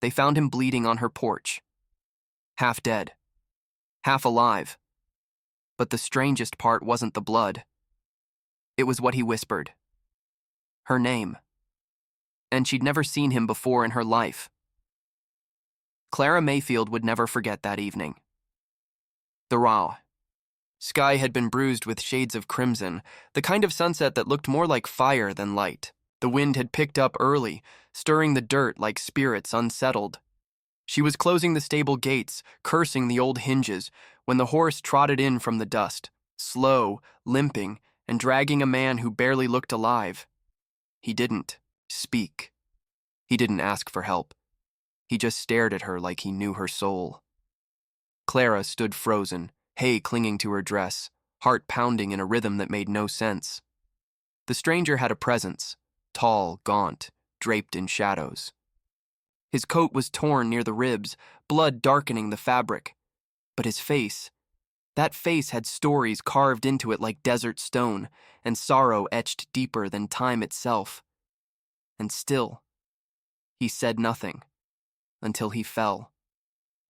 They found him bleeding on her porch. Half dead. Half alive. But the strangest part wasn't the blood. It was what he whispered. Her name. And she'd never seen him before in her life. Clara Mayfield would never forget that evening. The raw sky had been bruised with shades of crimson, the kind of sunset that looked more like fire than light. The wind had picked up early, stirring the dirt like spirits unsettled. She was closing the stable gates, cursing the old hinges, when the horse trotted in from the dust, slow, limping, and dragging a man who barely looked alive. He didn't speak. He didn't ask for help. He just stared at her like he knew her soul. Clara stood frozen, hay clinging to her dress, heart pounding in a rhythm that made no sense. The stranger had a presence, tall, gaunt, draped in shadows. His coat was torn near the ribs, blood darkening the fabric. But his face, that face had stories carved into it like desert stone, and sorrow etched deeper than time itself. And still, he said nothing, until he fell.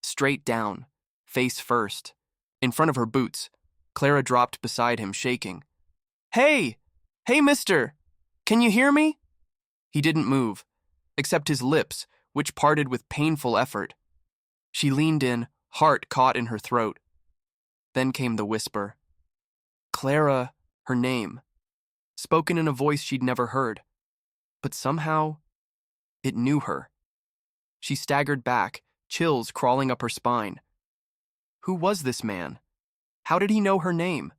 Straight down, face first. In front of her boots, Clara dropped beside him, shaking. "Hey! Hey, mister! Can you hear me?" He didn't move, except his lips, which parted with painful effort. She leaned in, heart caught in her throat. Then came the whisper. Clara, her name, spoken in a voice she'd never heard. But somehow, it knew her. She staggered back, chills crawling up her spine. Who was this man? How did he know her name?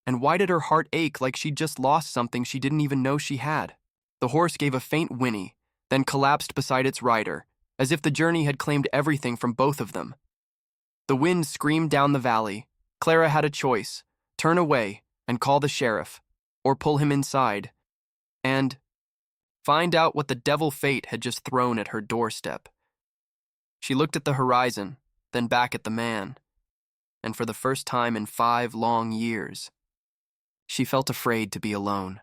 And why did her heart ache like she'd just lost something she didn't even know she had? The horse gave a faint whinny, then collapsed beside its rider, as if the journey had claimed everything from both of them. The wind screamed down the valley. Clara had a choice: turn away and call the sheriff, or pull him inside, and find out what the devil fate had just thrown at her doorstep. She looked at the horizon, then back at the man, and for the first time in 5 long years, she felt afraid to be alone.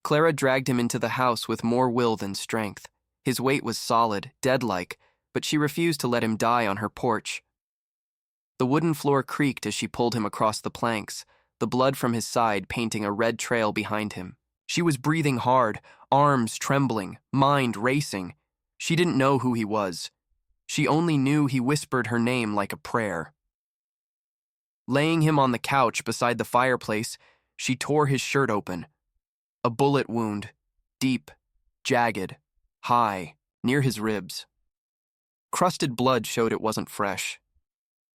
Clara dragged him into the house with more will than strength. His weight was solid, dead-like, but she refused to let him die on her porch. The wooden floor creaked as she pulled him across the planks, the blood from his side painting a red trail behind him. She was breathing hard, arms trembling, mind racing. She didn't know who he was. She only knew he whispered her name like a prayer. Laying him on the couch beside the fireplace, she tore his shirt open. A bullet wound, deep, jagged, high, near his ribs. Crusted blood showed it wasn't fresh.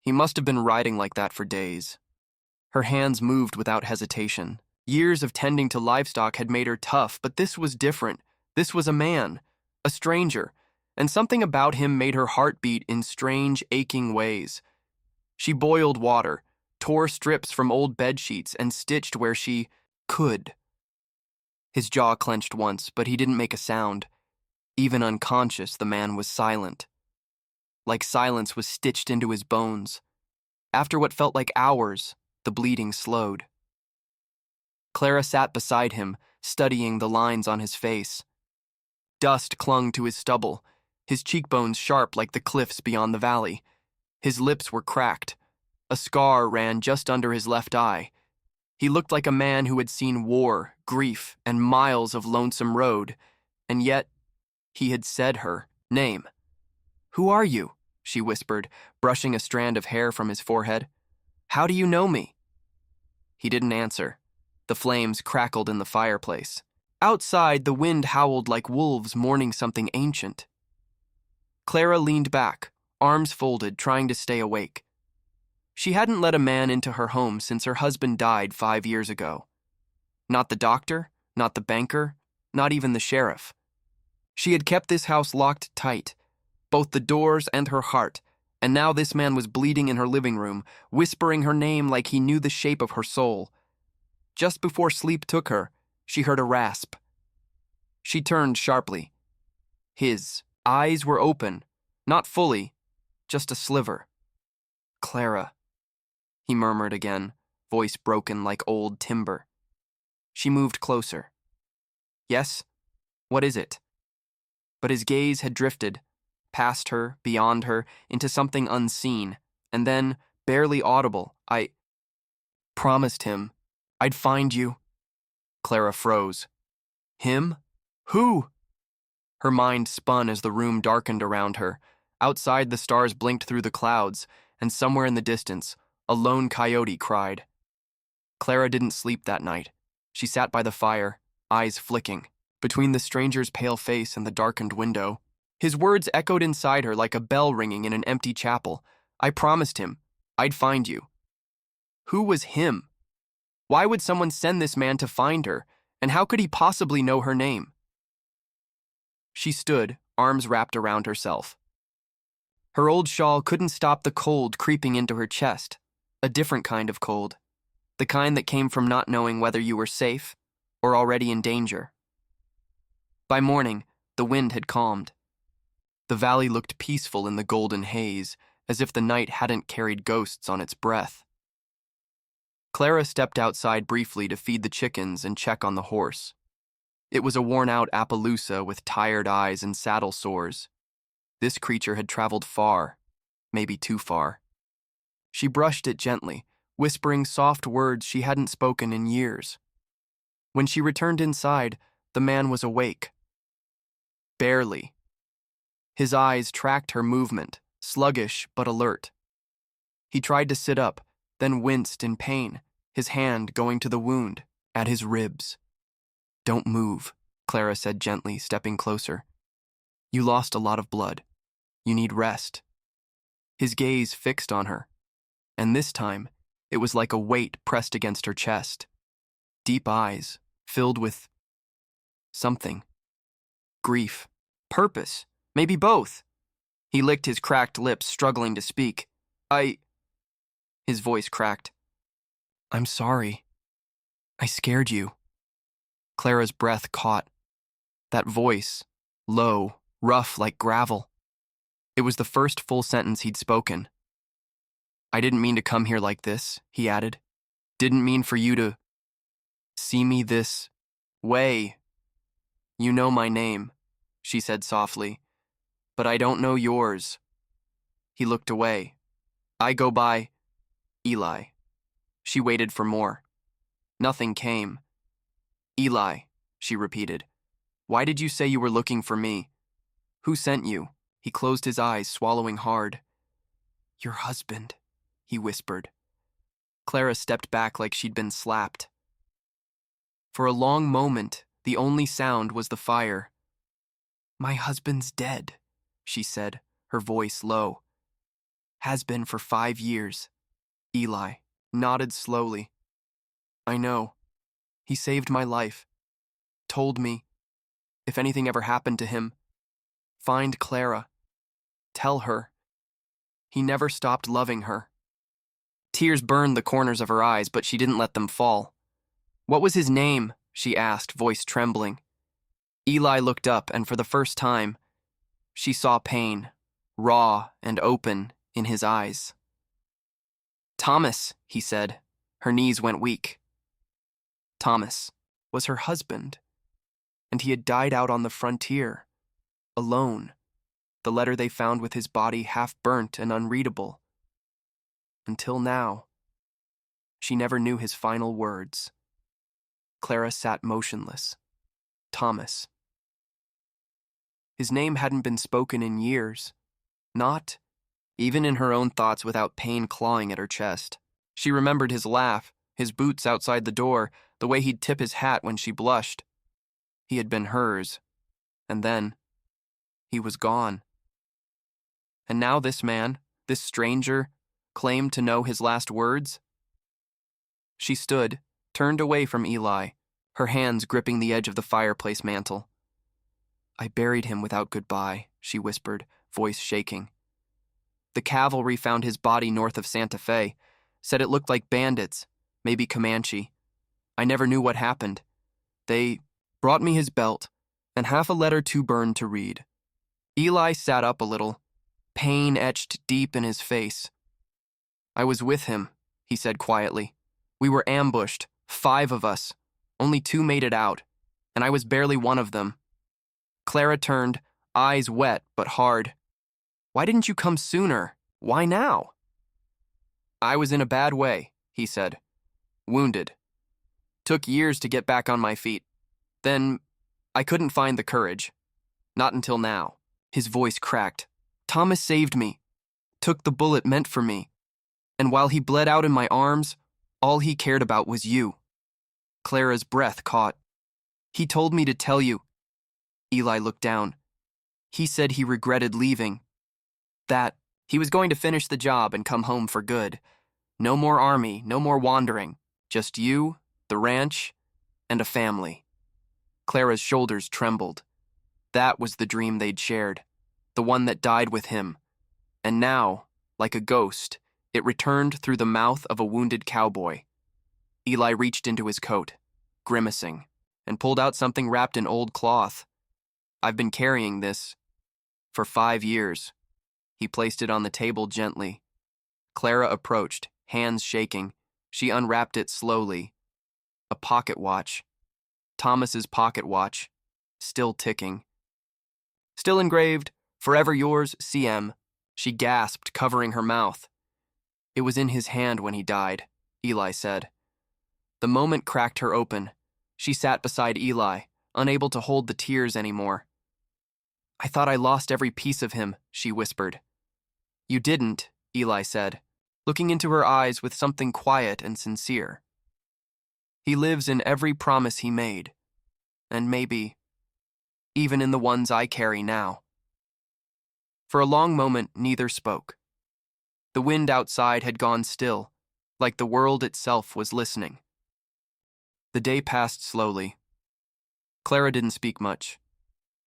He must have been riding like that for days. Her hands moved without hesitation. Years of tending to livestock had made her tough, but this was different. This was a man, a stranger, and something about him made her heart beat in strange, aching ways. She boiled water, tore strips from old bedsheets, and stitched where she could. His jaw clenched once, but he didn't make a sound. Even unconscious, the man was silent. Like silence was stitched into his bones. After what felt like hours, the bleeding slowed. Clara sat beside him, studying the lines on his face. Dust clung to his stubble, his cheekbones sharp like the cliffs beyond the valley. His lips were cracked. A scar ran just under his left eye. He looked like a man who had seen war, grief, and miles of lonesome road, and yet he had said her name. "Who are you?" she whispered, brushing a strand of hair from his forehead. "How do you know me?" He didn't answer. The flames crackled in the fireplace. Outside, the wind howled like wolves mourning something ancient. Clara leaned back, arms folded, trying to stay awake. She hadn't let a man into her home since her husband died 5 years ago. Not the doctor, not the banker, not even the sheriff. She had kept this house locked tight, both the doors and her heart, and now this man was bleeding in her living room, whispering her name like he knew the shape of her soul. Just before sleep took her, she heard a rasp. She turned sharply. His eyes were open, not fully, just a sliver. "Clara," he murmured again, voice broken like old timber. She moved closer. "Yes? What is it?" But his gaze had drifted, past her, beyond her, into something unseen, and then, barely audible, I promised him I'd find you. Clara froze. Him? Who? Her mind spun as the room darkened around her. Outside, the stars blinked through the clouds, and somewhere in the distance, a lone coyote cried. Clara didn't sleep that night. She sat by the fire, eyes flicking, between the stranger's pale face and the darkened window. His words echoed inside her like a bell ringing in an empty chapel. I promised him I'd find you. Who was him? Why would someone send this man to find her, and how could he possibly know her name? She stood, arms wrapped around herself. Her old shawl couldn't stop the cold creeping into her chest, a different kind of cold, the kind that came from not knowing whether you were safe or already in danger. By morning, the wind had calmed. The valley looked peaceful in the golden haze, as if the night hadn't carried ghosts on its breath. Clara stepped outside briefly to feed the chickens and check on the horse. It was a worn-out Appaloosa with tired eyes and saddle sores. This creature had traveled far, maybe too far. She brushed it gently, whispering soft words she hadn't spoken in years. When she returned inside, the man was awake. Barely. His eyes tracked her movement, sluggish but alert. He tried to sit up, then winced in pain, his hand going to the wound, at his ribs. Don't move, Clara said gently, stepping closer. You lost a lot of blood. You need rest. His gaze fixed on her, and this time, it was like a weight pressed against her chest. Deep eyes, filled with something. Grief. Purpose. Maybe both. He licked his cracked lips, struggling to speak. His voice cracked. I'm sorry. I scared you. Clara's breath caught. That voice, low, rough like gravel. It was the first full sentence he'd spoken. I didn't mean to come here like this, he added. Didn't mean for you to see me this way. You know my name, she said softly, but I don't know yours. He looked away. I go by Eli. She waited for more. Nothing came. Eli, she repeated. Why did you say you were looking for me? Who sent you? He closed his eyes, swallowing hard. Your husband, he whispered. Clara stepped back like she'd been slapped. For a long moment, the only sound was the fire. My husband's dead, she said, her voice low. Has been for 5 years. Eli nodded slowly. I know. He saved my life. Told me, if anything ever happened to him, find Clara. Tell her. He never stopped loving her. Tears burned the corners of her eyes, but she didn't let them fall. What was his name? She asked, voice trembling. Eli looked up, and for the first time, she saw pain, raw and open, in his eyes. Thomas, he said. Her knees went weak. Thomas was her husband, and he had died out on the frontier, alone, the letter they found with his body half burnt and unreadable. Until now, she never knew his final words. Clara sat motionless. Thomas. His name hadn't been spoken in years, not even in her own thoughts without pain clawing at her chest. She remembered his laugh, his boots outside the door, the way he'd tip his hat when she blushed. He had been hers. And then, he was gone. And now this man, this stranger, claimed to know his last words? She stood, turned away from Eli, her hands gripping the edge of the fireplace mantel. I buried him without goodbye, she whispered, voice shaking. The cavalry found his body north of Santa Fe, said it looked like bandits, maybe Comanche. I never knew what happened. They brought me his belt, and half a letter too burned to read. Eli sat up a little, pain etched deep in his face. I was with him, he said quietly. We were ambushed, 5 of us. Only 2 made it out, and I was barely one of them. Clara turned, eyes wet but hard. Why didn't you come sooner? Why now? I was in a bad way, he said. Wounded. Took years to get back on my feet. Then, I couldn't find the courage. Not until now. His voice cracked. Thomas saved me. Took the bullet meant for me. And while he bled out in my arms, all he cared about was you. Clara's breath caught. He told me to tell you. Eli looked down. He said he regretted leaving. That he was going to finish the job and come home for good. No more army, no more wandering. Just you, the ranch, and a family. Clara's shoulders trembled. That was the dream they'd shared, the one that died with him. And now, like a ghost, it returned through the mouth of a wounded cowboy. Eli reached into his coat, grimacing, and pulled out something wrapped in old cloth. I've been carrying this for 5 years. He placed it on the table gently. Clara approached, hands shaking. She unwrapped it slowly. A pocket watch. Thomas's pocket watch, still ticking. Still engraved, "Forever yours, CM." She gasped, covering her mouth. It was in his hand when he died, Eli said. The moment cracked her open. She sat beside Eli, unable to hold the tears anymore. I thought I lost every piece of him, she whispered. You didn't, Eli said, looking into her eyes with something quiet and sincere. He lives in every promise he made, and maybe even in the ones I carry now. For a long moment, neither spoke. The wind outside had gone still, like the world itself was listening. The day passed slowly. Clara didn't speak much.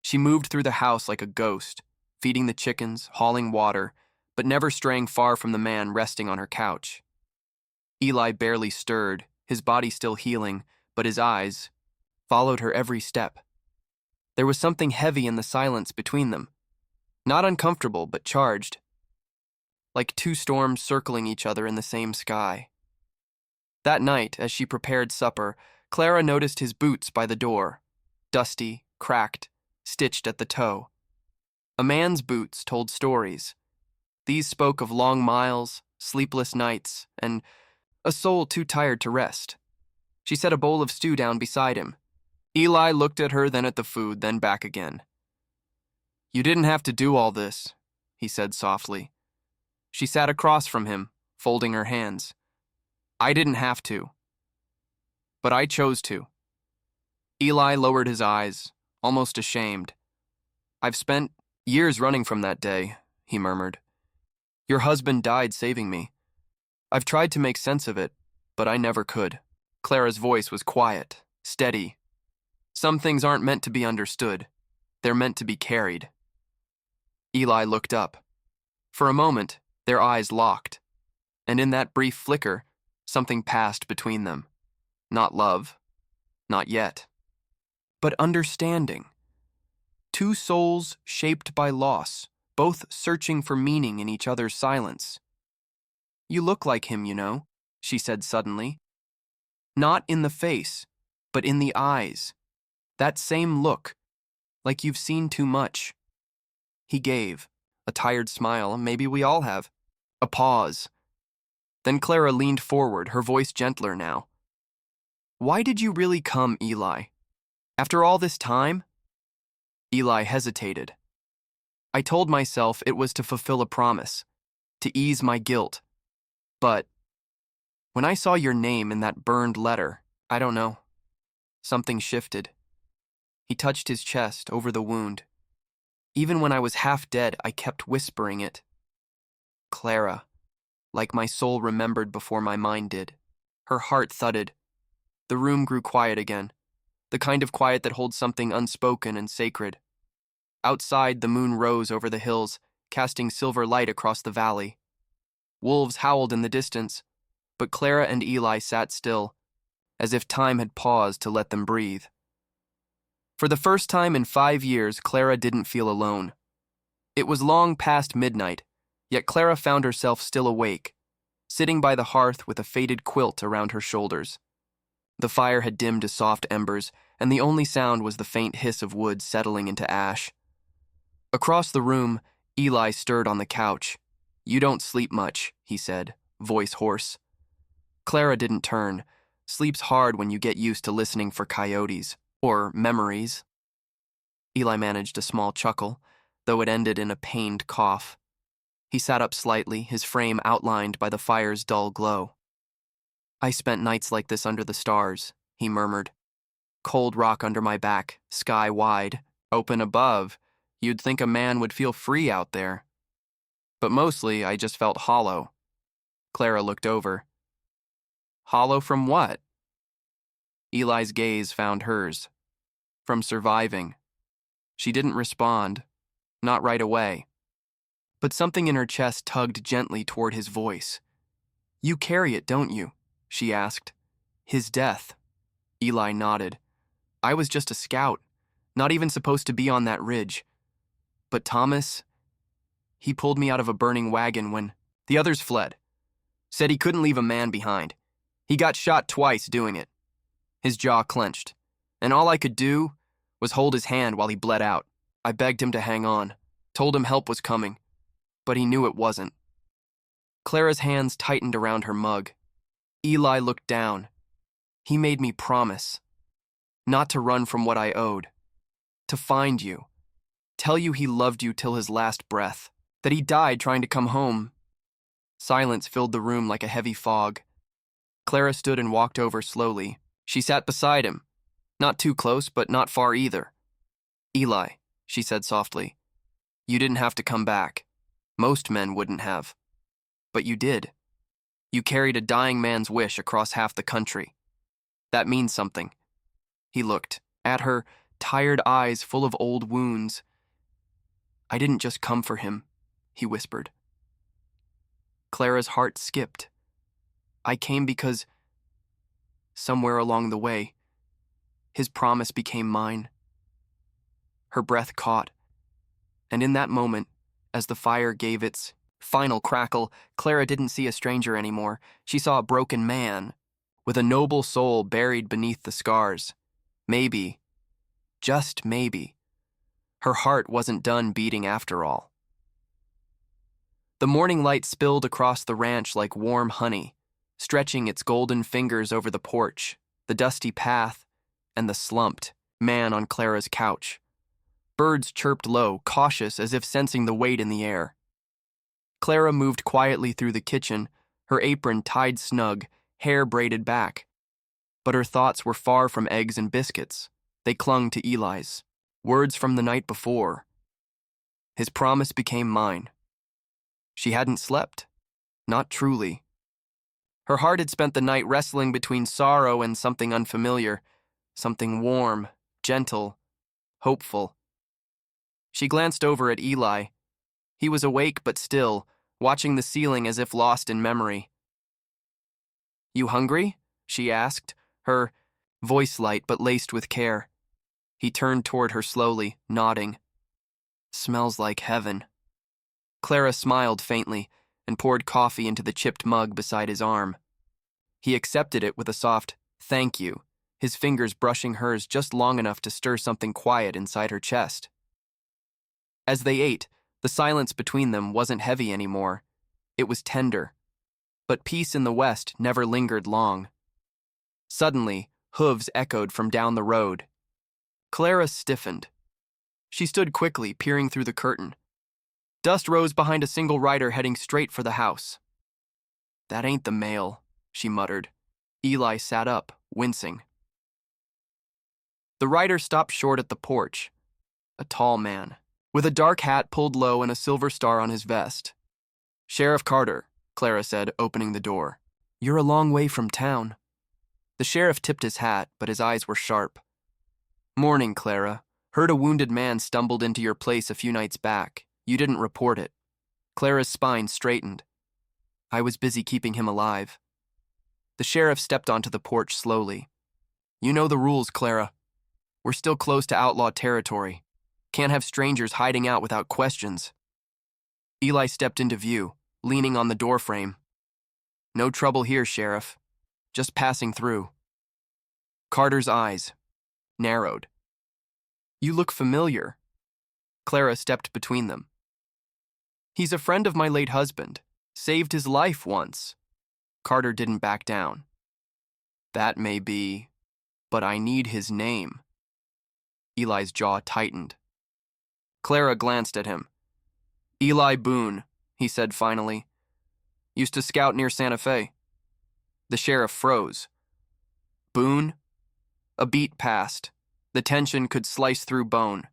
She moved through the house like a ghost, feeding the chickens, hauling water, but never straying far from the man resting on her couch. Eli barely stirred, his body still healing, but his eyes followed her every step. There was something heavy in the silence between them. Not uncomfortable, but charged. Like two storms circling each other in the same sky. That night, as she prepared supper, Clara noticed his boots by the door, dusty, cracked, stitched at the toe. A man's boots told stories. These spoke of long miles, sleepless nights, and a soul too tired to rest. She set a bowl of stew down beside him. Eli looked at her, then at the food, then back again. You didn't have to do all this, he said softly. She sat across from him, folding her hands. I didn't have to. But I chose to. Eli lowered his eyes, almost ashamed. I've spent years running from that day, he murmured. Your husband died saving me. I've tried to make sense of it, but I never could. Clara's voice was quiet, steady. Some things aren't meant to be understood. They're meant to be carried. Eli looked up. For a moment, their eyes locked, and in that brief flicker, something passed between them. Not love, not yet, but understanding. Two souls shaped by loss, both searching for meaning in each other's silence. You look like him, you know, she said suddenly. Not in the face, but in the eyes. That same look, like you've seen too much. He gave, a tired smile, maybe we all have. A pause. Then Clara leaned forward, her voice gentler now. Why did you really come, Eli? After all this time? Eli hesitated. I told myself it was to fulfill a promise, to ease my guilt. But when I saw your name in that burned letter, I don't know. Something shifted. He touched his chest over the wound. Even when I was half dead, I kept whispering it. Clara, like my soul remembered before my mind did. Her heart thudded. The room grew quiet again, the kind of quiet that holds something unspoken and sacred. Outside, the moon rose over the hills, casting silver light across the valley. Wolves howled in the distance, but Clara and Eli sat still, as if time had paused to let them breathe. For the first time in 5 years, Clara didn't feel alone. It was long past midnight, yet Clara found herself still awake, sitting by the hearth with a faded quilt around her shoulders. The fire had dimmed to soft embers, and the only sound was the faint hiss of wood settling into ash. Across the room, Eli stirred on the couch. "You don't sleep much," he said, voice hoarse. Clara didn't turn. Sleep's hard when you get used to listening for coyotes, or memories. Eli managed a small chuckle, though it ended in a pained cough. He sat up slightly, his frame outlined by the fire's dull glow. "I spent nights like this under the stars," he murmured. "Cold rock under my back, sky wide, open above. You'd think a man would feel free out there. But mostly, I just felt hollow." Clara looked over. "Hollow from what?" Eli's gaze found hers. "From surviving." She didn't respond, not right away. But something in her chest tugged gently toward his voice. "You carry it, don't you?" she asked. "His death." Eli nodded. "I was just a scout, not even supposed to be on that ridge. But Thomas, he pulled me out of a burning wagon when the others fled. Said he couldn't leave a man behind. He got shot twice doing it." His jaw clenched, and all I could do was hold his hand while he bled out. I begged him to hang on, told him help was coming, but he knew it wasn't. Clara's hands tightened around her mug. Eli looked down. "He made me promise not to run from what I owed, to find you, tell you he loved you till his last breath, that he died trying to come home." Silence filled the room like a heavy fog. Clara stood and walked over slowly. She sat beside him, not too close, but not far either. "Eli," she said softly, "you didn't have to come back. Most men wouldn't have. But you did. You carried a dying man's wish across half the country. That means something." He looked at her, tired eyes full of old wounds. "I didn't just come for him," he whispered. Clara's heart skipped. "I came because, somewhere along the way, his promise became mine." Her breath caught, and in that moment, as the fire gave its final crackle, Clara didn't see a stranger anymore. She saw a broken man, with a noble soul buried beneath the scars. Maybe, just maybe, her heart wasn't done beating after all. The morning light spilled across the ranch like warm honey, stretching its golden fingers over the porch, the dusty path, and the slumped man on Clara's couch. Birds chirped low, cautious as if sensing the weight in the air. Clara moved quietly through the kitchen, her apron tied snug, hair braided back. But her thoughts were far from eggs and biscuits. They clung to Eli's. Words from the night before. His promise became mine. She hadn't slept. Not truly. Her heart had spent the night wrestling between sorrow and something unfamiliar, something warm, gentle, hopeful. She glanced over at Eli. He was awake but still, watching the ceiling as if lost in memory. "You hungry?" she asked, her voice light but laced with care. He turned toward her slowly, nodding. "Smells like heaven." Clara smiled faintly and poured coffee into the chipped mug beside his arm. He accepted it with a soft, "Thank you," his fingers brushing hers just long enough to stir something quiet inside her chest. As they ate, the silence between them wasn't heavy anymore. It was tender. But peace in the west never lingered long. Suddenly, hooves echoed from down the road. Clara stiffened. She stood quickly, peering through the curtain. Dust rose behind a single rider heading straight for the house. "That ain't the mail," she muttered. Eli sat up, wincing. The rider stopped short at the porch. A tall man, with a dark hat pulled low and a silver star on his vest. "Sheriff Carter," Clara said, opening the door. "You're a long way from town." The sheriff tipped his hat, but his eyes were sharp. "Morning, Clara. Heard a wounded man stumbled into your place a few nights back. You didn't report it." Clara's spine straightened. "I was busy keeping him alive." The sheriff stepped onto the porch slowly. "You know the rules, Clara. We're still close to outlaw territory. Can't have strangers hiding out without questions." Eli stepped into view, leaning on the doorframe. "No trouble here, Sheriff. Just passing through." Carter's eyes narrowed. "You look familiar." Clara stepped between them. He's a friend of my late husband. Saved his life once. Carter didn't back down. That may be, but I need his name. Eli's jaw tightened. Clara glanced at him. Eli Boone, he said finally. Used to scout near Santa Fe. The sheriff froze. Boone? A beat passed. The tension could slice through bone.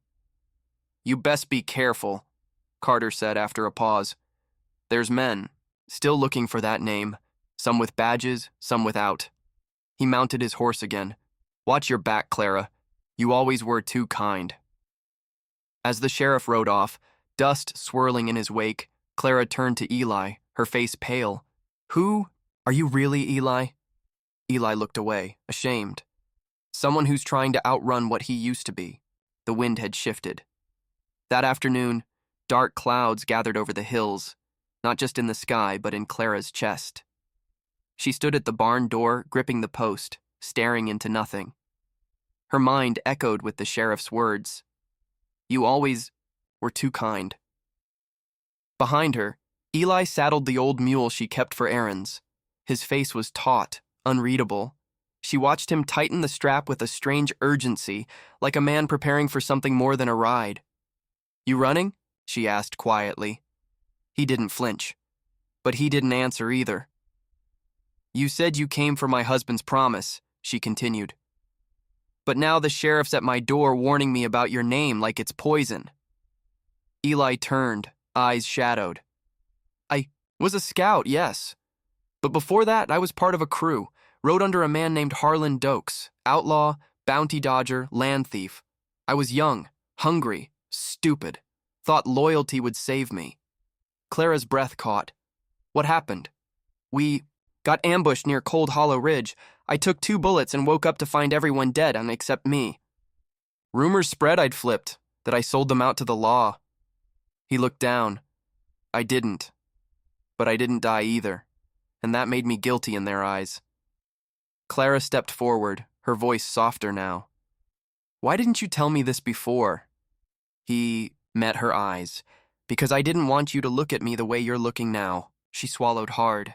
You best be careful, Carter said after a pause. There's men, still looking for that name, some with badges, some without. He mounted his horse again. Watch your back, Clara. You always were too kind. As the sheriff rode off, dust swirling in his wake, Clara turned to Eli, her face pale. Who? Are you really Eli? Eli looked away, ashamed. Someone who's trying to outrun what he used to be. The wind had shifted. That afternoon, dark clouds gathered over the hills, not just in the sky, but in Clara's chest. She stood at the barn door, gripping the post, staring into nothing. Her mind echoed with the sheriff's words. You always were too kind. Behind her, Eli saddled the old mule she kept for errands. His face was taut, unreadable. She watched him tighten the strap with a strange urgency, like a man preparing for something more than a ride. You running? She asked quietly. He didn't flinch, but he didn't answer either. You said you came for my husband's promise, she continued. But now the sheriff's at my door warning me about your name like it's poison. Eli turned, eyes shadowed. I was a scout, yes. But before that, I was part of a crew, rode under a man named Harlan Dokes, outlaw, bounty dodger, land thief. I was young, hungry, stupid, thought loyalty would save me. Clara's breath caught. What happened? We got ambushed near Cold Hollow Ridge. I took 2 bullets and woke up to find everyone dead except me. Rumors spread I'd flipped, that I sold them out to the law. He looked down. I didn't. But I didn't die either, and that made me guilty in their eyes. Clara stepped forward, her voice softer now. Why didn't you tell me this before? He met her eyes. Because I didn't want you to look at me the way you're looking now. She swallowed hard.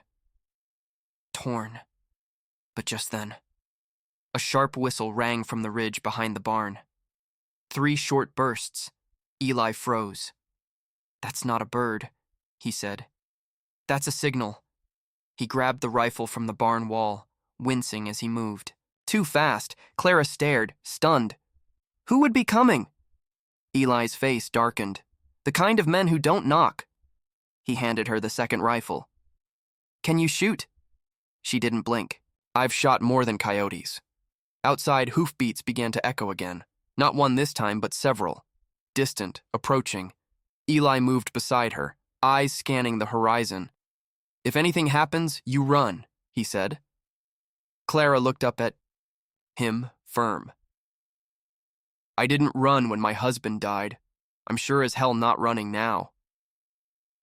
Torn. But just then, a sharp whistle rang from the ridge behind the barn. 3 short bursts. Eli froze. That's not a bird, he said. That's a signal. He grabbed the rifle from the barn wall, wincing as he moved. Too fast, Clara stared, stunned. Who would be coming? Eli's face darkened. The kind of men who don't knock. He handed her the second rifle. Can you shoot? She didn't blink. I've shot more than coyotes. Outside, hoofbeats began to echo again. Not one this time, but several. Distant, approaching. Eli moved beside her, eyes scanning the horizon. If anything happens, you run, he said. Clara looked up at him, firm. I didn't run when my husband died. I'm sure as hell not running now.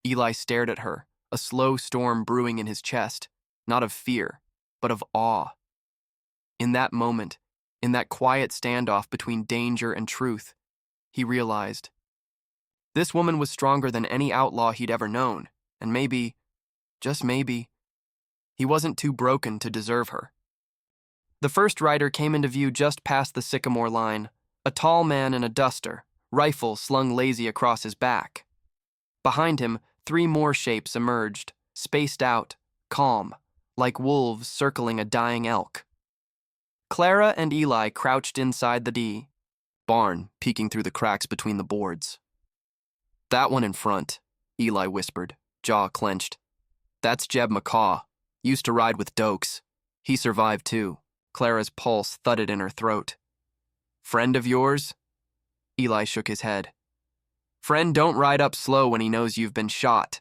Eli stared at her, a slow storm brewing in his chest, not of fear, but of awe. In that moment, in that quiet standoff between danger and truth, he realized. This woman was stronger than any outlaw he'd ever known, and maybe, just maybe, he wasn't too broken to deserve her. The first rider came into view just past the sycamore line, a tall man in a duster, rifle slung lazy across his back. Behind him, 3 more shapes emerged, spaced out, calm, like wolves circling a dying elk. Clara and Eli crouched inside the barn, peeking through the cracks between the boards. That one in front, Eli whispered, jaw clenched. That's Jeb McCaw, used to ride with Dokes. He survived too. Clara's pulse thudded in her throat. Friend of yours? Eli shook his head. Friend don't ride up slow when he knows you've been shot.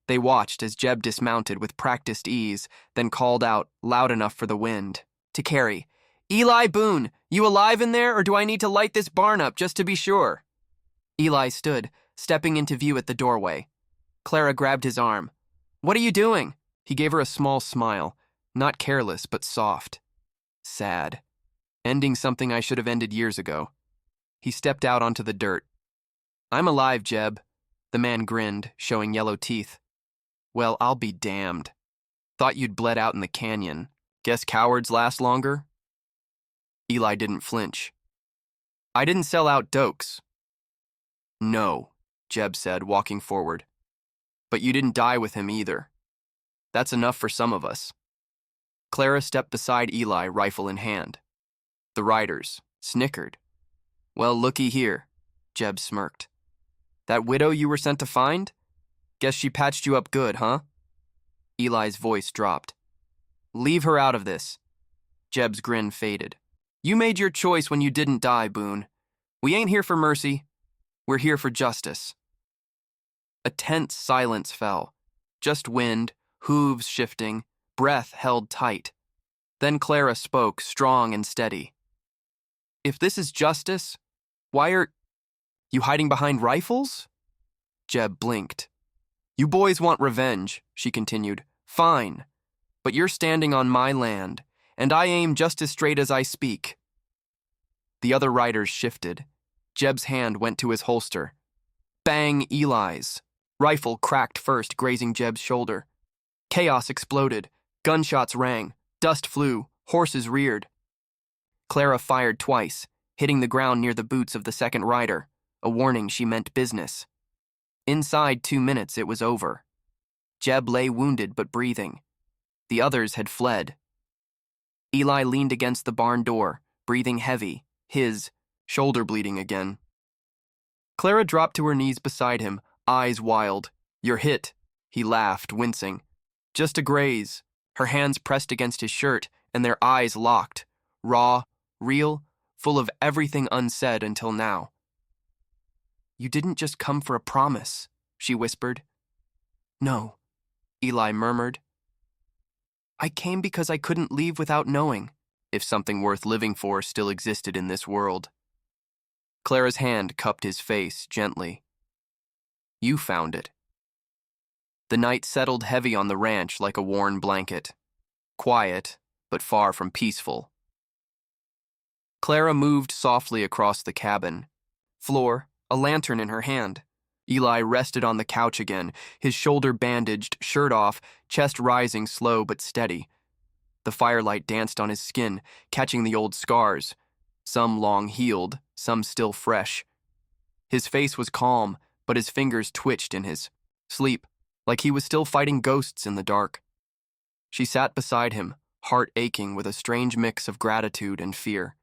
They watched as Jeb dismounted with practiced ease, then called out, loud enough for the wind, to Carrie, Eli Boone, you alive in there, or do I need to light this barn up just to be sure? Eli stood, stepping into view at the doorway. Clara grabbed his arm. What are you doing? He gave her a small smile, not careless but soft. Sad. Ending something I should have ended years ago. He stepped out onto the dirt. I'm alive, Jeb. The man grinned, showing yellow teeth. Well, I'll be damned. Thought you'd bled out in the canyon. Guess cowards last longer? Eli didn't flinch. I didn't sell out dokes. No, Jeb said, walking forward. But you didn't die with him either. That's enough for some of us. Clara stepped beside Eli, rifle in hand. The riders snickered. Well, looky here, Jeb smirked. That widow you were sent to find? Guess she patched you up good, huh? Eli's voice dropped. Leave her out of this. Jeb's grin faded. You made your choice when you didn't die, Boone. We ain't here for mercy. We're here for justice. A tense silence fell. Just wind, hooves shifting, breath held tight. Then Clara spoke, strong and steady. If this is justice, why are you hiding behind rifles? Jeb blinked. You boys want revenge, she continued. Fine, but you're standing on my land, and I aim just as straight as I speak. The other riders shifted. Jeb's hand went to his holster. Bang, Eli's. Rifle cracked first, grazing Jeb's shoulder. Chaos exploded. Gunshots rang. Dust flew. Horses reared. Clara fired twice, hitting the ground near the boots of the second rider, a warning she meant business. Inside 2 minutes, it was over. Jeb lay wounded but breathing. The others had fled. Eli leaned against the barn door, breathing heavy, his shoulder bleeding again. Clara dropped to her knees beside him, eyes wild. You're hit, he laughed, wincing. Just a graze. Her hands pressed against his shirt, and their eyes locked, raw, real, full of everything unsaid until now. You didn't just come for a promise, she whispered. No, Eli murmured. I came because I couldn't leave without knowing if something worth living for still existed in this world. Clara's hand cupped his face gently. You found it. The night settled heavy on the ranch like a worn blanket. Quiet, but far from peaceful. Clara moved softly across the cabin. Floor, a lantern in her hand. Eli rested on the couch again, his shoulder bandaged, shirt off, chest rising slow but steady. The firelight danced on his skin, catching the old scars, some long healed, some still fresh. His face was calm, but his fingers twitched in his sleep, like he was still fighting ghosts in the dark. She sat beside him, heart aching with a strange mix of gratitude and fear.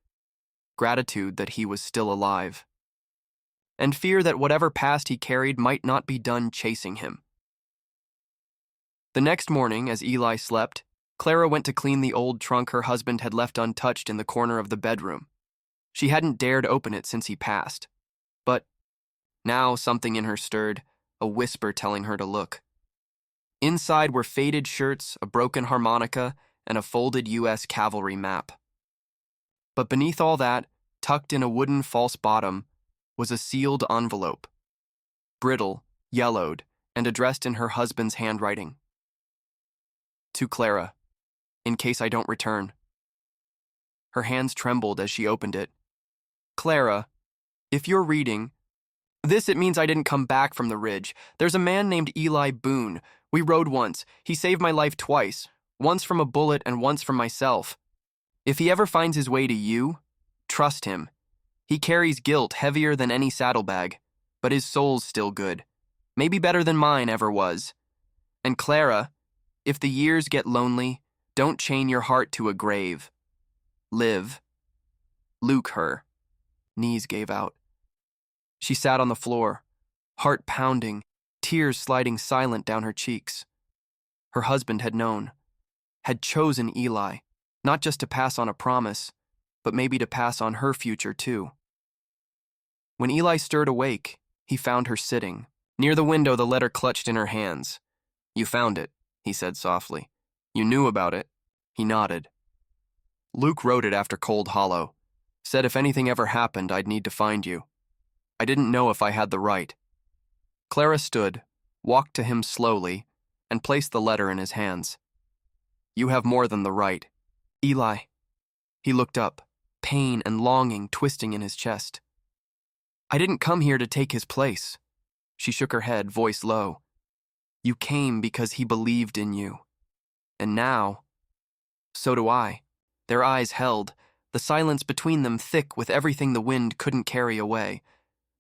Gratitude that he was still alive. And fear that whatever past he carried might not be done chasing him. The next morning, as Eli slept, Clara went to clean the old trunk her husband had left untouched in the corner of the bedroom. She hadn't dared open it since he passed. But now something in her stirred, a whisper telling her to look. Inside were faded shirts, a broken harmonica, and a folded U.S. cavalry map. But beneath all that, tucked in a wooden false bottom, was a sealed envelope. Brittle, yellowed, and addressed in her husband's handwriting. To Clara, in case I don't return. Her hands trembled as she opened it. Clara, if you're reading, this it means I didn't come back from the ridge. There's a man named Eli Boone. We rode once. He saved my life twice, once from a bullet and once from myself. If he ever finds his way to you, trust him. He carries guilt heavier than any saddlebag, but his soul's still good. Maybe better than mine ever was. And Clara, if the years get lonely, don't chain your heart to a grave. Live. Luke her. Knees gave out. She sat on the floor, heart pounding, tears sliding silent down her cheeks. Her husband had known, had chosen Eli, not just to pass on a promise, but maybe to pass on her future too. When Eli stirred awake, he found her sitting. Near the window, the letter clutched in her hands. You found it, he said softly. You knew about it. He nodded. Luke wrote it after Cold Hollow. Said if anything ever happened, I'd need to find you. I didn't know if I had the right. Clara stood, walked to him slowly, and placed the letter in his hands. You have more than the right. Eli. He looked up, pain and longing twisting in his chest. I didn't come here to take his place. She shook her head, voice low. You came because he believed in you. And now, so do I. Their eyes held, the silence between them thick with everything the wind couldn't carry away.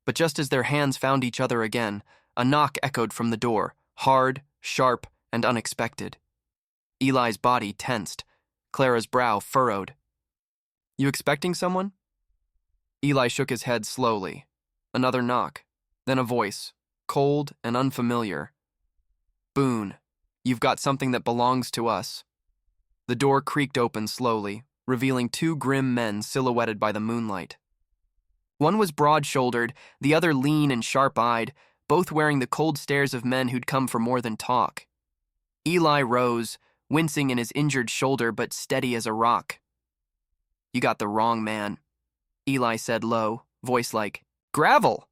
But just as their hands found each other again, a knock echoed from the door, hard, sharp, and unexpected. Eli's body tensed, Clara's brow furrowed. You expecting someone? Eli shook his head slowly. Another knock, then a voice, cold and unfamiliar. Boone, you've got something that belongs to us. The door creaked open slowly, revealing two grim men silhouetted by the moonlight. One was broad-shouldered, the other lean and sharp-eyed, both wearing the cold stares of men who'd come for more than talk. Eli rose, wincing in his injured shoulder but steady as a rock. You got the wrong man, Eli said low, voice like, gravel!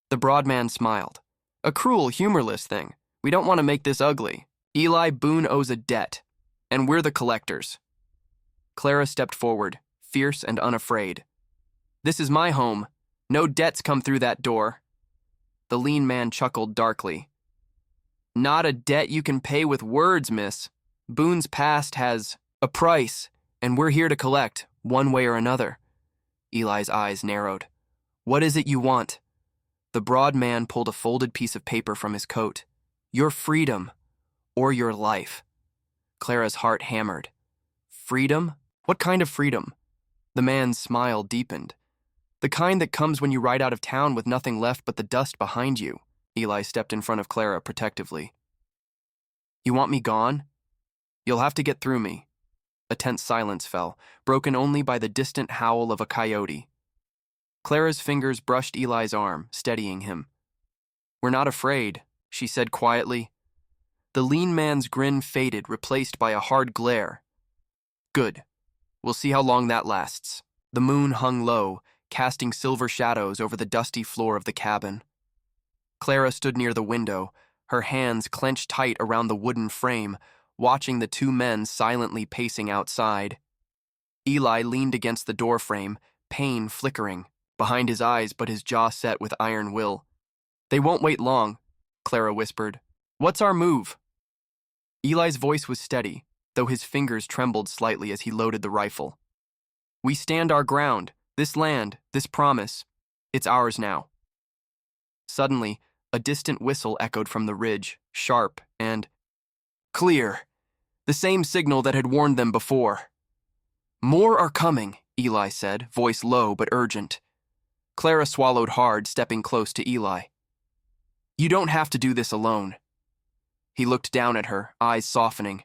The broad man smiled. A cruel, humorless thing. We don't want to make this ugly. Eli, Boone owes a debt, and we're the collectors. Clara stepped forward, fierce and unafraid. This is my home. No debts come through that door. The lean man chuckled darkly. Not a debt you can pay with words, miss. Boone's past has a price, and we're here to collect, one way or another. Eli's eyes narrowed. What is it you want? The broad man pulled a folded piece of paper from his coat. Your freedom, or your life. Clara's heart hammered. Freedom? What kind of freedom? The man's smile deepened. The kind that comes when you ride out of town with nothing left but the dust behind you. Eli stepped in front of Clara protectively. You want me gone? You'll have to get through me. A tense silence fell, broken only by the distant howl of a coyote. Clara's fingers brushed Eli's arm, steadying him. We're not afraid, she said quietly. The lean man's grin faded, replaced by a hard glare. Good. We'll see how long that lasts. The moon hung low, casting silver shadows over the dusty floor of the cabin. Clara stood near the window, her hands clenched tight around the wooden frame, watching the two men silently pacing outside. Eli leaned against the doorframe, pain flickering behind his eyes but his jaw set with iron will. They won't wait long, Clara whispered. What's our move? Eli's voice was steady, though his fingers trembled slightly as he loaded the rifle. We stand our ground, this land, this promise. It's ours now. Suddenly, a distant whistle echoed from the ridge, sharp and clear, the same signal that had warned them before. More are coming, Eli said, voice low but urgent. Clara swallowed hard, stepping close to Eli. You don't have to do this alone. He looked down at her, eyes softening.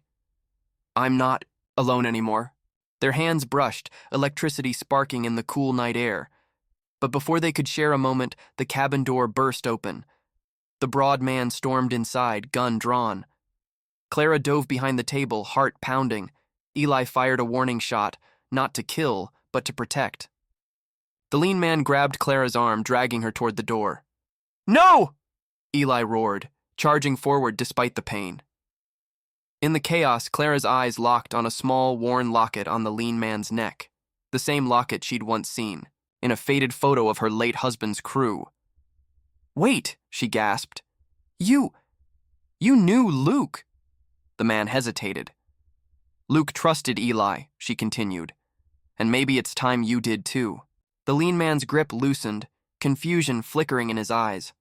I'm not alone anymore. Their hands brushed, electricity sparking in the cool night air. But before they could share a moment, the cabin door burst open. The broad man stormed inside, gun drawn. Clara dove behind the table, heart pounding. Eli fired a warning shot, not to kill, but to protect. The lean man grabbed Clara's arm, dragging her toward the door. No! Eli roared, charging forward despite the pain. In the chaos, Clara's eyes locked on a small, worn locket on the lean man's neck, the same locket she'd once seen, in a faded photo of her late husband's crew. Wait, she gasped. You knew Luke. The man hesitated. Luke trusted Eli, she continued. And maybe it's time you did too. The lean man's grip loosened, confusion flickering in his eyes.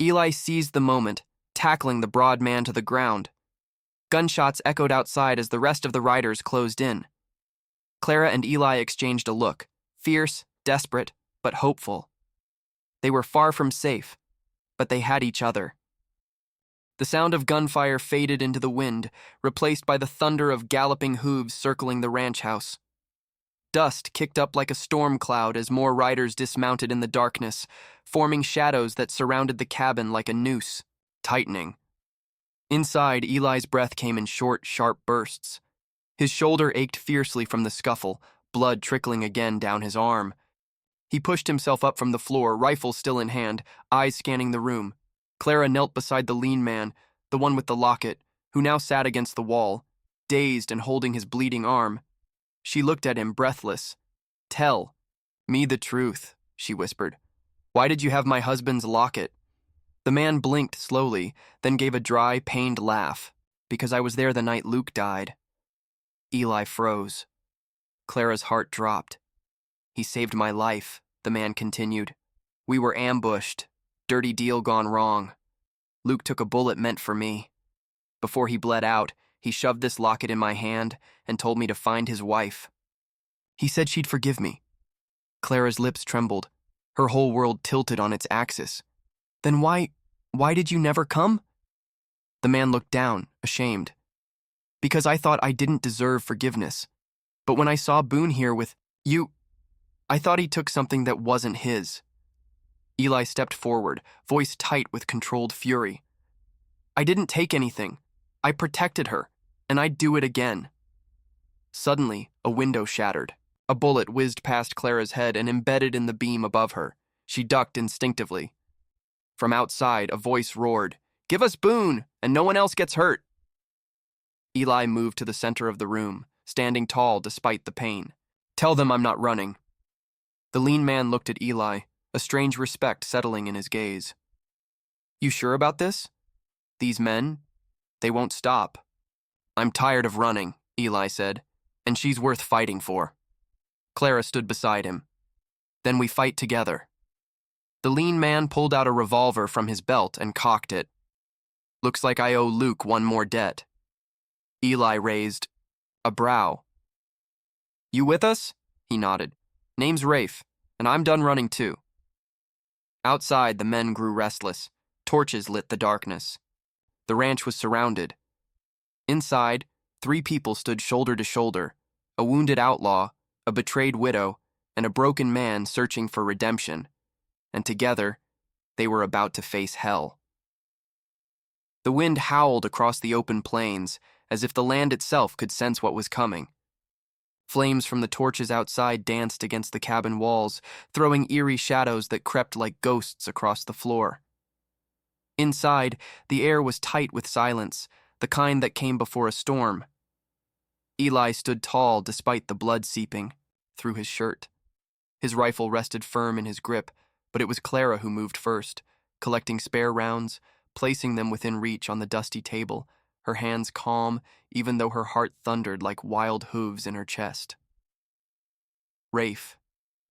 Eli seized the moment, tackling the broad man to the ground. Gunshots echoed outside as the rest of the riders closed in. Clara and Eli exchanged a look, fierce, desperate, but hopeful. They were far from safe, but they had each other. The sound of gunfire faded into the wind, replaced by the thunder of galloping hooves circling the ranch house. Dust kicked up like a storm cloud as more riders dismounted in the darkness, forming shadows that surrounded the cabin like a noose, tightening. Inside, Eli's breath came in short, sharp bursts. His shoulder ached fiercely from the scuffle, blood trickling again down his arm. He pushed himself up from the floor, rifle still in hand, eyes scanning the room. Clara knelt beside the lean man, the one with the locket, who now sat against the wall, dazed and holding his bleeding arm. She looked at him, breathless. Tell me the truth, she whispered. Why did you have my husband's locket? The man blinked slowly, then gave a dry, pained laugh. Because I was there the night Luke died. Eli froze. Clara's heart dropped. He saved my life, the man continued. We were ambushed. Dirty deal gone wrong. Luke took a bullet meant for me. Before he bled out, he shoved this locket in my hand and told me to find his wife. He said she'd forgive me. Clara's lips trembled. Her whole world tilted on its axis. Then why did you never come? The man looked down, ashamed. Because I thought I didn't deserve forgiveness. But when I saw Boone here with you, I thought he took something that wasn't his. Eli stepped forward, voice tight with controlled fury. I didn't take anything. I protected her, and I'd do it again. Suddenly, a window shattered. A bullet whizzed past Clara's head and embedded in the beam above her. She ducked instinctively. From outside, a voice roared, "Give us Boone, and no one else gets hurt." Eli moved to the center of the room, standing tall despite the pain. Tell them I'm not running. The lean man looked at Eli, a strange respect settling in his gaze. You sure about this? These men, they won't stop. I'm tired of running, Eli said, and she's worth fighting for. Clara stood beside him. Then we fight together. The lean man pulled out a revolver from his belt and cocked it. Looks like I owe Luke one more debt. Eli raised a brow. You with us? He nodded. Name's Rafe, and I'm done running too. Outside, the men grew restless. Torches lit the darkness. The ranch was surrounded. Inside, 3 people stood shoulder to shoulder, a wounded outlaw, a betrayed widow, and a broken man searching for redemption. And together, they were about to face hell. The wind howled across the open plains, as if the land itself could sense what was coming. Flames from the torches outside danced against the cabin walls, throwing eerie shadows that crept like ghosts across the floor. Inside, the air was tight with silence, the kind that came before a storm. Eli stood tall despite the blood seeping through his shirt. His rifle rested firm in his grip, but it was Clara who moved first, collecting spare rounds, placing them within reach on the dusty table, her hands calm, even though her heart thundered like wild hooves in her chest. Rafe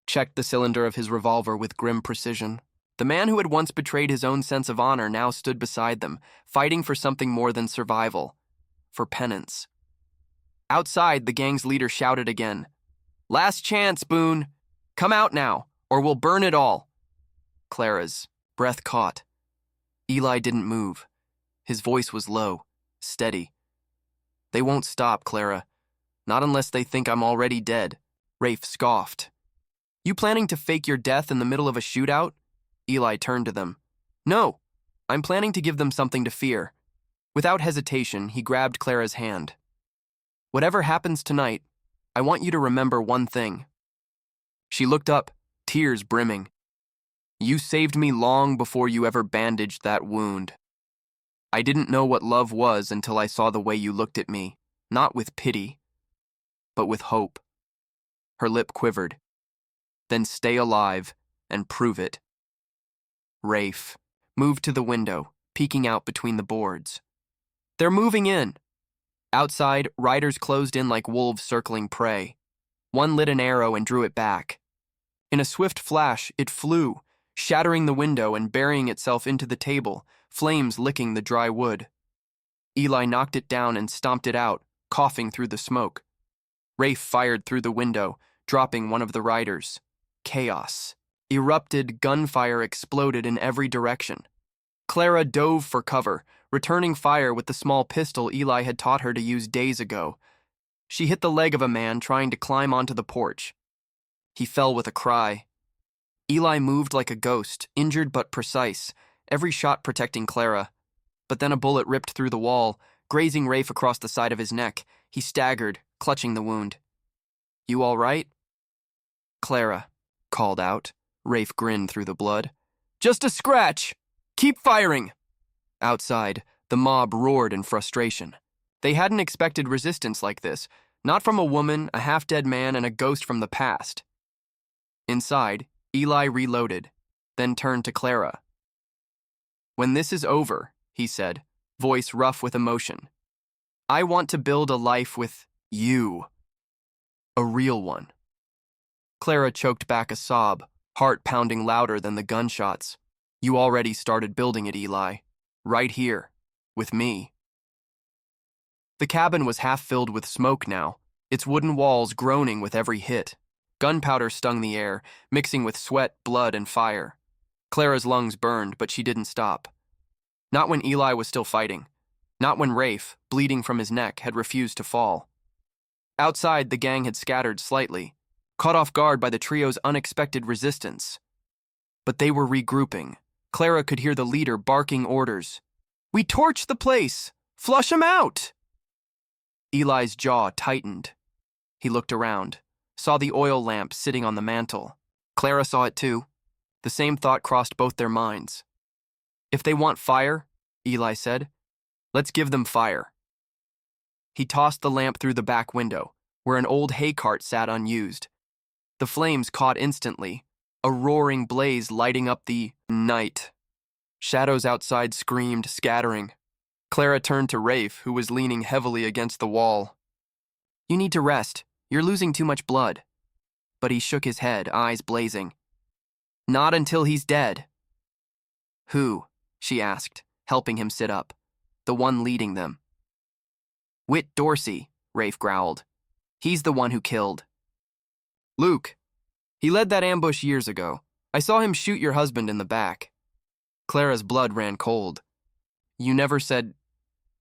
checked the cylinder of his revolver with grim precision. The man who had once betrayed his own sense of honor now stood beside them, fighting for something more than survival, for penance. Outside, the gang's leader shouted again, Last chance, Boone! Come out now, or we'll burn it all! Clara's breath caught. Eli didn't move. His voice was low, steady. They won't stop, Clara. Not unless they think I'm already dead. Rafe scoffed. You planning to fake your death in the middle of a shootout? Eli turned to them. No, I'm planning to give them something to fear. Without hesitation, he grabbed Clara's hand. Whatever happens tonight, I want you to remember one thing. She looked up, tears brimming. You saved me long before you ever bandaged that wound. I didn't know what love was until I saw the way you looked at me, not with pity, but with hope. Her lip quivered. Then stay alive and prove it. Rafe moved to the window, peeking out between the boards. They're moving in. Outside, riders closed in like wolves circling prey. One lit an arrow and drew it back. In a swift flash, it flew, shattering the window and burying itself into the table, flames licking the dry wood. Eli knocked it down and stomped it out, coughing through the smoke. Rafe fired through the window, dropping one of the riders. Chaos erupted, gunfire exploded in every direction. Clara dove for cover, returning fire with the small pistol Eli had taught her to use days ago. She hit the leg of a man trying to climb onto the porch. He fell with a cry. Eli moved like a ghost, injured but precise, every shot protecting Clara. But then a bullet ripped through the wall, grazing Rafe across the side of his neck. He staggered, clutching the wound. You all right? Clara called out. Rafe grinned through the blood. Just a scratch! Keep firing! Outside, the mob roared in frustration. They hadn't expected resistance like this, not from a woman, a half-dead man, and a ghost from the past. Inside, Eli reloaded. then turned to Clara. "When this is over," he said, voice rough with emotion, "I want to build a life with you. A real one." Clara choked back a sob, heart pounding louder than the gunshots. "You already started building it, Eli. Right here. With me." The cabin was half filled with smoke now, its wooden walls groaning with every hit. Gunpowder stung the air, mixing with sweat, blood, and fire. Clara's lungs burned, but she didn't stop. Not when Eli was still fighting. Not when Rafe, bleeding from his neck, had refused to fall. Outside, the gang had scattered slightly, caught off guard by the trio's unexpected resistance. But they were regrouping. Clara could hear the leader barking orders. "We torch the place! Flush 'em out!" Eli's jaw tightened. He looked around, saw the oil lamp sitting on the mantel. Clara saw it too. The same thought crossed both their minds. "If they want fire," Eli said, "let's give them fire." He tossed the lamp through the back window, where an old hay cart sat unused. The flames caught instantly, a roaring blaze lighting up the night. Shadows outside screamed, scattering. Clara turned to Rafe, who was leaning heavily against the wall. "You need to rest. You're losing too much blood." But he shook his head, eyes blazing. "Not until he's dead." "Who?" she asked, helping him sit up. "The one leading them." "Whit Dorsey," Rafe growled. "He's the one who killed." "Luke. He led that ambush years ago. I saw him shoot your husband in the back." Clara's blood ran cold. "You never said—"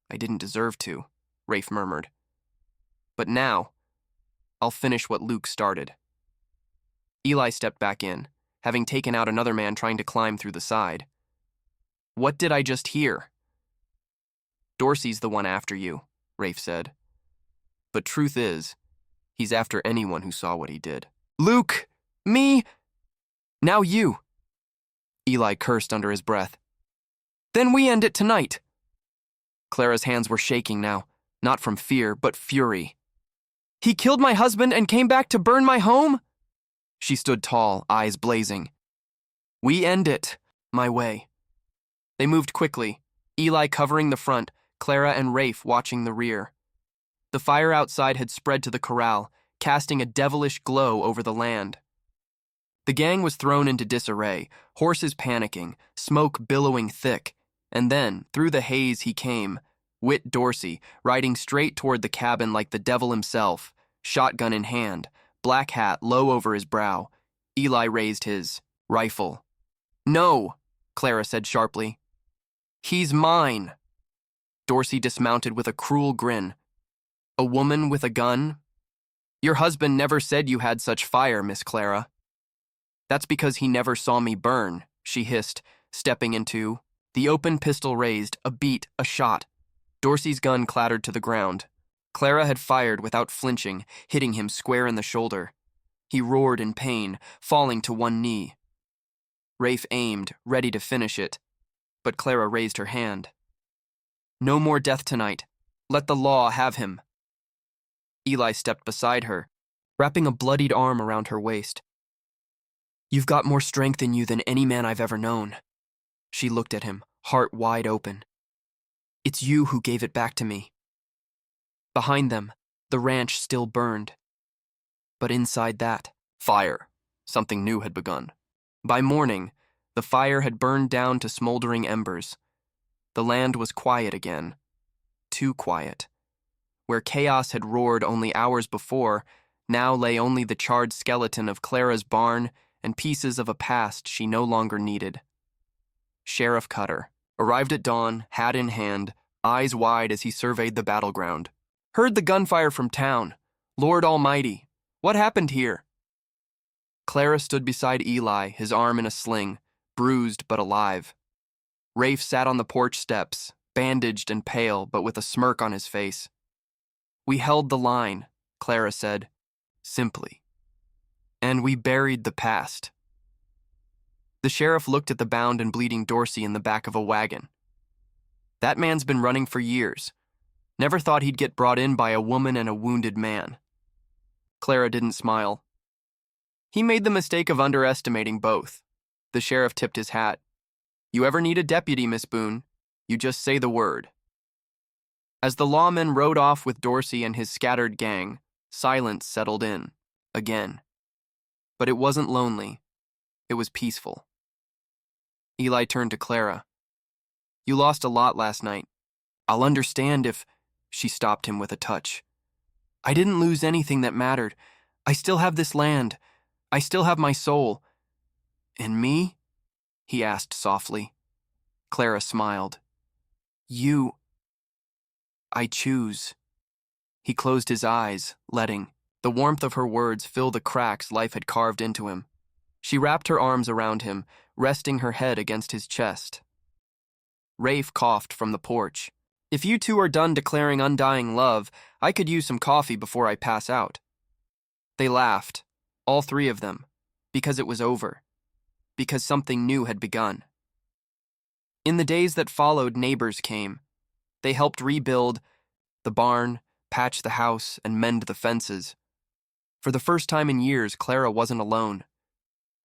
"I didn't deserve to," Rafe murmured. "But now, I'll finish what Luke started." Eli stepped back in, having taken out another man trying to climb through the side. "What did I just hear?" "Dorsey's the one after you," Rafe said. "But truth is, he's after anyone who saw what he did." "Luke! Me! Now you!" Eli cursed under his breath. "Then we end it tonight." Clara's hands were shaking now, not from fear, but fury. "He killed my husband and came back to burn my home?" She stood tall, eyes blazing. "We end it, my way." They moved quickly, Eli covering the front, Clara and Rafe watching the rear. The fire outside had spread to the corral, casting a devilish glow over the land. The gang was thrown into disarray, horses panicking, smoke billowing thick, and then, through the haze he came, Whit Dorsey, riding straight toward the cabin like the devil himself, shotgun in hand, black hat low over his brow. Eli raised his rifle. "No," Clara said sharply. "He's mine." Dorsey dismounted with a cruel grin. "A woman with a gun? Your husband never said you had such fire, Miss Clara." "That's because he never saw me burn," she hissed, stepping into. The open pistol raised, a beat, a shot. Dorsey's gun clattered to the ground. Clara had fired without flinching, hitting him square in the shoulder. He roared in pain, falling to one knee. Rafe aimed, ready to finish it, but Clara raised her hand. "No more death tonight. Let the law have him." Eli stepped beside her, wrapping a bloodied arm around her waist. "You've got more strength in you than any man I've ever known." She looked at him, heart wide open. "It's you who gave it back to me." Behind them, the ranch still burned. But inside that, fire. Something new had begun. By morning, the fire had burned down to smoldering embers. The land was quiet again. Too quiet. Where chaos had roared only hours before, now lay only the charred skeleton of Clara's barn and pieces of a past she no longer needed. Sheriff Cutter arrived at dawn, hat in hand, eyes wide as he surveyed the battleground. "Heard the gunfire from town. Lord Almighty, what happened here?" Clara stood beside Eli, his arm in a sling, bruised but alive. Rafe sat on the porch steps, bandaged and pale, but with a smirk on his face. "We held the line," Clara said, simply. "And we buried the past." The sheriff looked at the bound and bleeding Dorsey in the back of a wagon. "That man's been running for years. Never thought he'd get brought in by a woman and a wounded man." Clara didn't smile. "He made the mistake of underestimating both." The sheriff tipped his hat. You ever need a deputy, Miss Boone? You just say the word. As the lawman rode off with Dorsey and his scattered gang, silence settled in, again. But it wasn't lonely. It was peaceful. Eli turned to Clara. You lost a lot last night. I'll understand if... She stopped him with a touch. I didn't lose anything that mattered. I still have this land. I still have my soul. And me? He asked softly. Clara smiled. You... I choose. He closed his eyes, letting the warmth of her words fill the cracks life had carved into him. She wrapped her arms around him, resting her head against his chest. Rafe coughed from the porch. If you two are done declaring undying love, I could use some coffee before I pass out. They laughed, all three of them, because it was over, because something new had begun. In the days that followed, neighbors came. They helped rebuild the barn, patch the house, and mend the fences. For the first time in years, Clara wasn't alone.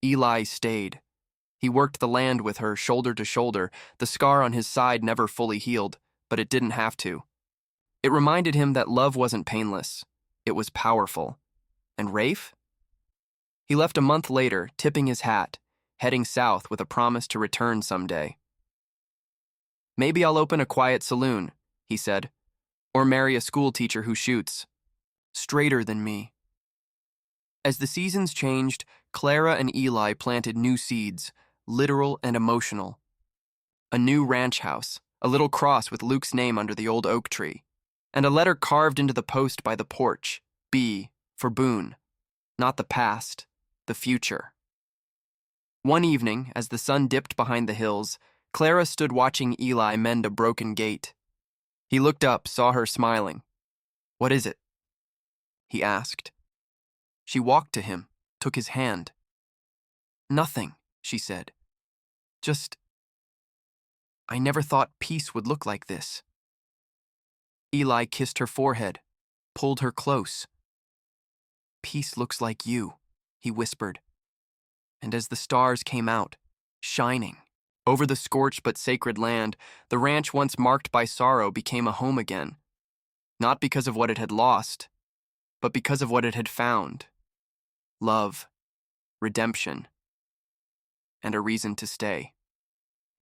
Eli stayed. He worked the land with her, shoulder to shoulder, the scar on his side never fully healed, but it didn't have to. It reminded him that love wasn't painless. It was powerful. And Rafe? He left a month later, tipping his hat, heading south with a promise to return someday. Maybe I'll open a quiet saloon, he said, or marry a schoolteacher who shoots. Straighter than me. As the seasons changed, Clara and Eli planted new seeds, literal and emotional. A new ranch house, a little cross with Luke's name under the old oak tree, and a letter carved into the post by the porch, B, for Boone. Not the past, the future. One evening, as the sun dipped behind the hills, Clara stood watching Eli mend a broken gate. He looked up, saw her smiling. What is it? He asked. She walked to him, took his hand. Nothing, she said. Just... I never thought peace would look like this. Eli kissed her forehead, pulled her close. Peace looks like you, he whispered. And as the stars came out, shining, over the scorched but sacred land, the ranch once marked by sorrow became a home again. Not because of what it had lost, but because of what it had found. Love, redemption, and a reason to stay.